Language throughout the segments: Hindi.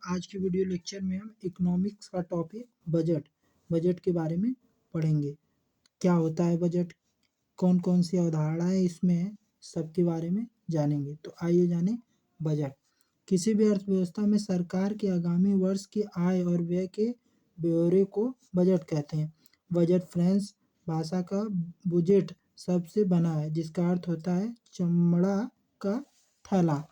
आज की वीडियो लेक्चर में हम इकोनॉमिक्स का टॉपिक बजट के बारे में पढ़ेंगे। क्या होता है बजट, कौन कौन सी अवधारणाएं इसमें है, सबके बारे में जानेंगे। तो आइए जानें बजट। किसी भी अर्थव्यवस्था में सरकार के आगामी वर्ष की आय और व्यय के ब्यौरे को बजट कहते हैं। बजट फ्रेंच भाषा का बुजेट शब्द से बना है, जिसका अर्थ होता है चमड़ा का थैला।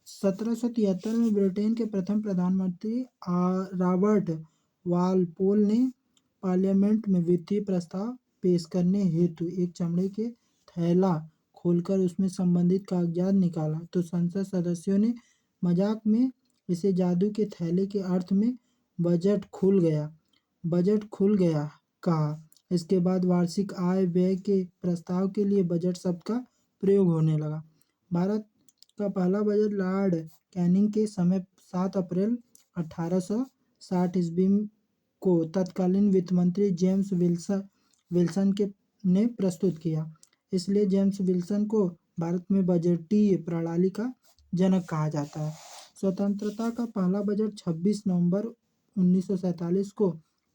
1773 में ब्रिटेन के प्रथम प्रधानमंत्री रॉबर्ट वालपोल ने पार्लियामेंट में वित्तीय प्रस्ताव पेश करने हेतु एक चमड़े के थैला खोलकर उसमें संबंधित कागजात निकाला तो संसद सदस्यों ने मजाक में इसे जादू के थैले के अर्थ में बजट खुल गया कहा। इसके बाद वार्षिक आय व्यय के प्रस्ताव के लिए बजट शब्द का प्रयोग होने लगा। भारत का पहला बजट लॉर्ड कैनिंग के समय 7 अप्रैल 1860 ईस्वी को तत्कालीन वित्त मंत्री जेम्स विल्सन ने प्रस्तुत किया। इसलिए जेम्स विल्सन को भारत में बजटीय प्रणाली का जनक कहा जाता है। स्वतंत्रता का पहला बजट 26 नवंबर 1947 को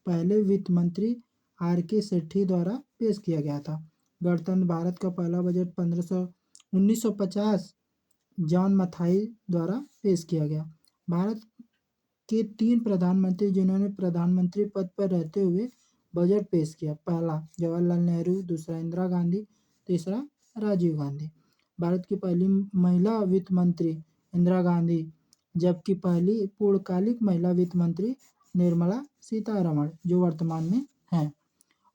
पहले वित्त मंत्री आर.के. सेठी द्वारा पेश किया गया था। गणतंत्र भारत का पहला बजट 1950 जॉन मथाई द्वारा पेश किया गया। भारत के 3 प्रधानमंत्री जिन्होंने प्रधानमंत्री पद पर रहते हुए बजट पेश किया। पहला जवाहरलाल नेहरू, दूसरा इंदिरा गांधी, तीसरा राजीव गांधी। भारत की पहली महिला वित्त मंत्री इंदिरा गांधी, जबकि पहली पूर्णकालिक महिला वित्त मंत्री निर्मला सीतारमण जो वर्तमान में हैं।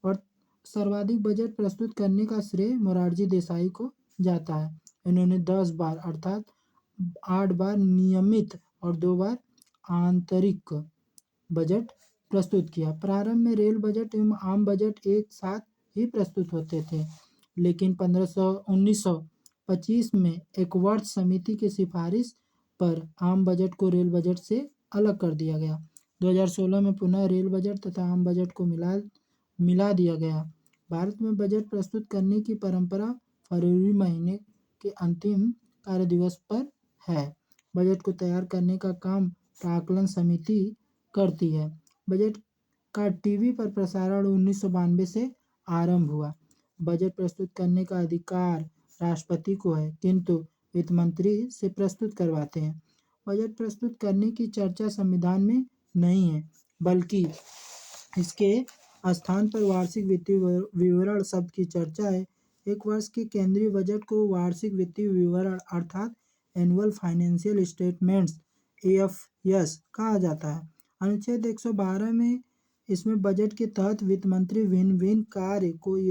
और सर्वाधिक बजट प्रस्तुत करने का श्रेय मोरारजी देसाई को जाता है। इन्होंने 10 बार अर्थात 8 बार नियमित और 2 बार आंतरिक बजट प्रस्तुत किया। प्रारंभ में रेल बजट एवं आम बजट एक साथ ही प्रस्तुत होते थे, लेकिन 1925 में एकवर्थ समिति की सिफारिश पर आम बजट को रेल बजट से अलग कर दिया गया। 2016 में पुनः रेल बजट तथा आम बजट को मिला दिया गया। भारत में बजट प्रस्तुत करने की परंपरा फरवरी महीने के अंतिम कार्य दिवस पर है। बजट को तैयार करने का काम प्राक्कलन समिति करती है। बजट का टीवी पर प्रसारण 1992 से आरंभ हुआ। बजट प्रस्तुत करने का अधिकार राष्ट्रपति को है, किंतु वित्त मंत्री से प्रस्तुत करवाते हैं। बजट प्रस्तुत करने की चर्चा संविधान में नहीं है, बल्कि इसके स्थान पर वार्षिक वित्तीय विवरण शब्द की चर्चा है। एक वर्ष के केंद्रीय बजट को वार्षिक वित्तीय विवरण अर्थात एनुअल फाइनेंशियल स्टेटमेंट्स AFS कहा जाता है। अनुच्छेद 112 में इसमें बजट के तहत वित्त मंत्री भिन्न भिन्न कार्य की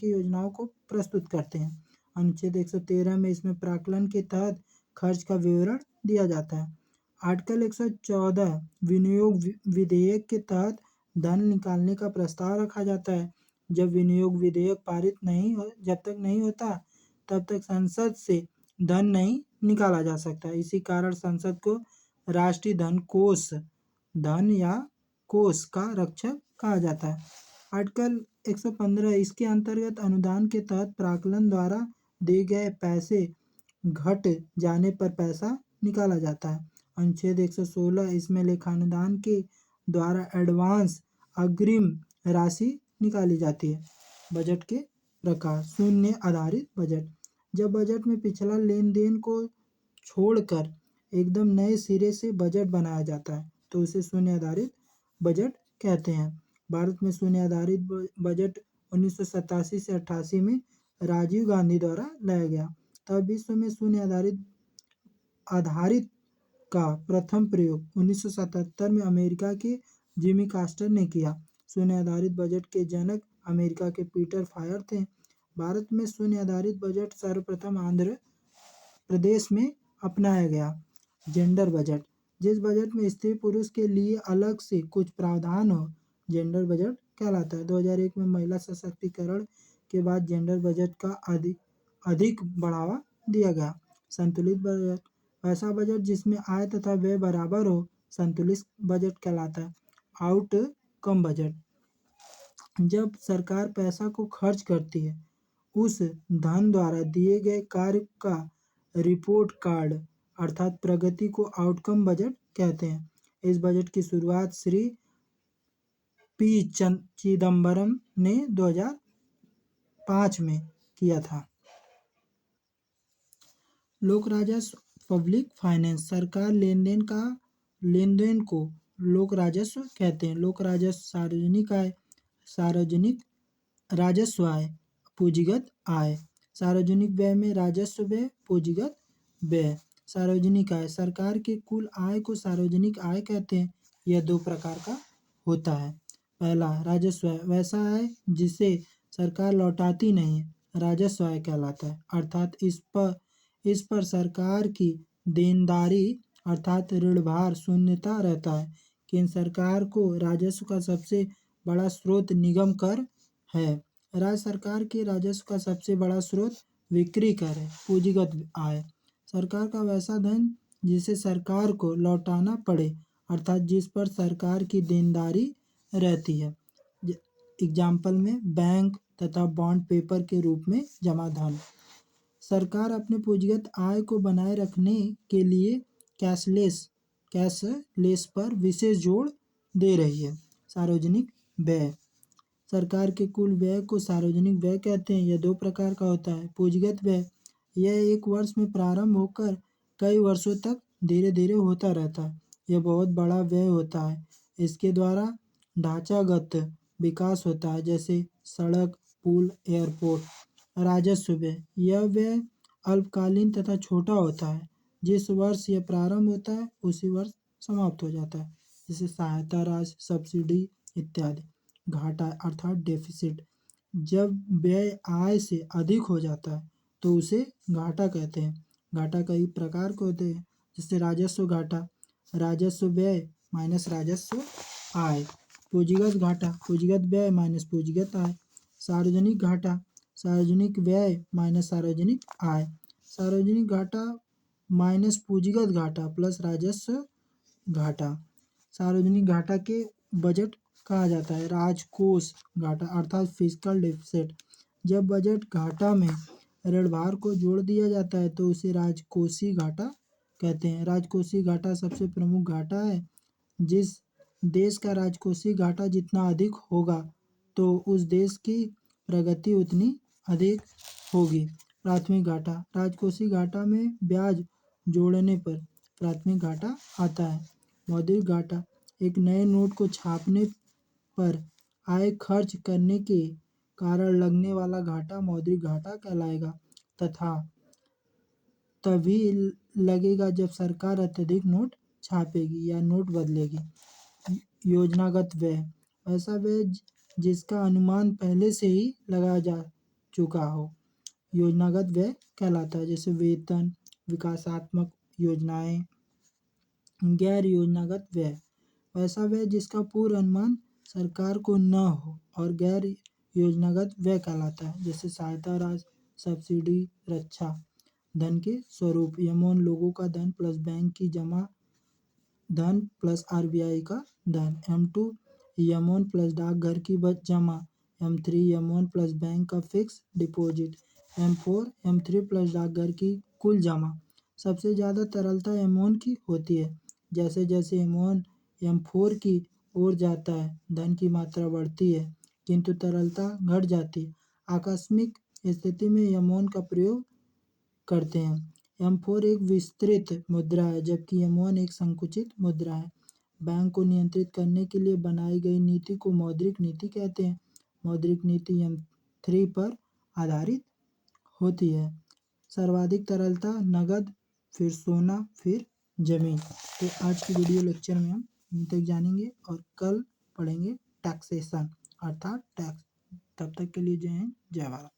योजनाओं को प्रस्तुत करते हैं। अनुच्छेद 113 में इसमें प्राक्कलन के तहत खर्च का विवरण दिया जाता है। आर्टिकल 114 विनियोग विधेयक के तहत धन निकालने का प्रस्ताव रखा जाता है। जब विनियोग विधेयक पारित जब तक नहीं होता तब तक संसद से धन नहीं निकाला जा सकता। इसी कारण संसद को राष्ट्रीय धन या कोष का रक्षक कहा जाता है। आर्टिकल 115 इसके अंतर्गत अनुदान के तहत प्राक्कलन द्वारा दिए गए पैसे घट जाने पर पैसा निकाला जाता है। अनुच्छेद 116 इसमें लेखानुदान के द्वारा एडवांस अग्रिम राशि निकाली जाती है। बजट के प्रकार। शून्य आधारित बजट, जब बजट में पिछला लेन देन को छोड़कर एकदम नए सिरे से बजट बनाया जाता है तो उसे शून्य आधारित बजट कहते हैं। भारत में शून्य आधारित बजट 1987 से 88 में राजीव गांधी द्वारा लाया गया। तब विश्व में शून्य आधारित का प्रथम प्रयोग 1977 में अमेरिका के जिमी कार्टर ने किया। शून्य आधारित बजट के जनक अमेरिका के पीटर फायर थे। भारत में शून्य आधारित बजट सर्वप्रथम आंध्र प्रदेश में अपनाया गया। जेंडर बजट, जिस बजट में स्त्री पुरुष के लिए अलग से कुछ प्रावधान हो, जेंडर बजट कहलाता है। 2001 में महिला सशक्तिकरण के बाद जेंडर बजट का अधिक बढ़ावा दिया गया। संतुलित बजट, ऐसा बजट जिसमें आय तथा व्यय बराबर हो, संतुलित बजट कहलाता है। आउटकम बजट, जब सरकार पैसा को खर्च करती है, उस धन द्वारा दिए गए कार्य का रिपोर्ट कार्ड अर्थात प्रगति को आउटकम बजट कहते हैं। इस बजट की शुरुआत श्री पी चिदम्बरम ने 2005 में किया था। लोक राजस्व पब्लिक फाइनेंस सरकार लेन देन को लोक राजस्व कहते हैं। लोक राजस्व सार्वजनिक राजस्व आय, पूंजीगत आय। सार्वजनिक व्यय में राजस्व व्यय, पूंजीगत व्यय। सार्वजनिक आय सरकार के कुल आय को सार्वजनिक आय कहते हैं। यह दो प्रकार का होता है। पहला राजस्व आय वैसा आय जिसे सरकार लौटाती नहीं है, राजस्व आय कहलाता है। अर्थात इस पर सरकार की देनदारी अर्थात ऋणभार शून्यता रहता है। केंद्र सरकार को राजस्व का सबसे बड़ा स्रोत निगम कर है। राज्य सरकार के राजस्व का सबसे बड़ा स्रोत बिक्री कर है। पूंजीगत आय सरकार का वैसा धन जिसे सरकार को लौटाना पड़े अर्थात जिस पर सरकार की देनदारी रहती है। एग्जाम्पल में बैंक तथा बॉन्ड पेपर के रूप में जमा धन। सरकार अपने पूंजीगत आय को बनाए रखने के लिए कैशलेस पर विशेष जोर दे रही है। सार्वजनिक व्यय सरकार के कुल व्यय को सार्वजनिक व्यय कहते हैं। यह दो प्रकार का होता है। पूंजीगत व्यय यह एक वर्ष में प्रारंभ होकर कई वर्षों तक धीरे धीरे होता रहता है। यह बहुत बड़ा व्यय होता है। इसके द्वारा ढांचागत विकास होता है जैसे सड़क, पुल, एयरपोर्ट। राजस्व व्यय यह व्यय अल्पकालीन तथा छोटा होता है। जिस वर्ष यह प्रारंभ होता है उसी वर्ष समाप्त हो जाता है। जैसे सहायता राशि, सब्सिडी इत्यादि। घाटा अर्थात डेफिसिट जब व्यय आय से अधिक हो जाता है तो उसे घाटा कहते हैं। घाटा कई प्रकार के होते हैं जैसे राजस्व घाटा, राजस्व व्यय माइनस राजस्व आय। पूंजीगत घाटा, पूंजीगत व्यय माइनस पूंजीगत आय। सार्वजनिक घाटा, सार्वजनिक व्यय माइनस सार्वजनिक आय। सार्वजनिक घाटा माइनस पूंजीगत घाटा प्लस राजस्व घाटा। सार्वजनिक घाटा के बजट कहा जाता है। राजकोष घाटा अर्थात फिस्कल डेफिसिट जब बजट घाटा में ऋणभार को जोड़ दिया जाता है तो उसे राजकोषीय घाटा कहते हैं। राजकोषीय घाटा सबसे प्रमुख घाटा है। जिस देश का राजकोषीय घाटा जितना अधिक होगा तो उस देश की प्रगति उतनी अधिक होगी। प्राथमिक घाटा राजकोषीय घाटा में ब्याज जोड़ने पर प्राथमिक घाटा आता है। मौद्रिक घाटा एक नए नोट को छापने पर आय खर्च करने के कारण लगने वाला घाटा मौद्रिक घाटा कहलाएगा तथा तभी लगेगा जब सरकार अत्यधिक नोट छापेगी या नोट बदलेगी। योजनागत व्यय ऐसा व्यय जिसका अनुमान पहले से ही लगाया जा चुका हो, योजनागत व्यय कहलाता है। जैसे वेतन, विकासात्मक योजनाएं। गैर योजनागत व्यय वैसा व्यय जिसका पूर्व अनुमान सरकार को न हो और गैर योजनागत व्यय कहलाता है। जैसे सहायता राशि, सब्सिडी, रक्षा। धन के स्वरूप यमोन लोगों का धन प्लस बैंक की जमा धन प्लस आरबीआई का धन। M2 यमोन प्लस डाकघर की जमा। M3 यमोन प्लस बैंक का fix deposit. M4 M3 plus डाकघर की कुल जमा। सबसे ज़्यादा तरलता यमोन की होती है। जैसे जैसे यमोन M4 की ओर जाता है धन की मात्रा बढ़ती है किंतु तरलता घट जाती है। आकस्मिक स्थिति में यमोन का प्रयोग करते हैं। M4 एक विस्तृत मुद्रा है जबकि M1 एक संकुचित मुद्रा है। बैंक को नियंत्रित करने के लिए बनाई गई नीति को मौद्रिक नीति कहते हैं। मौद्रिक नीति M3 पर आधारित होती है। सर्वाधिक तरलता नगद, फिर सोना, फिर जमीन। तो आज की वीडियो लेक्चर में हम यहीं तक जानेंगे और कल पढ़ेंगे टैक्सेशन अर्थात टैक्स। तब तक के लिए जय हिंद, जय भारत।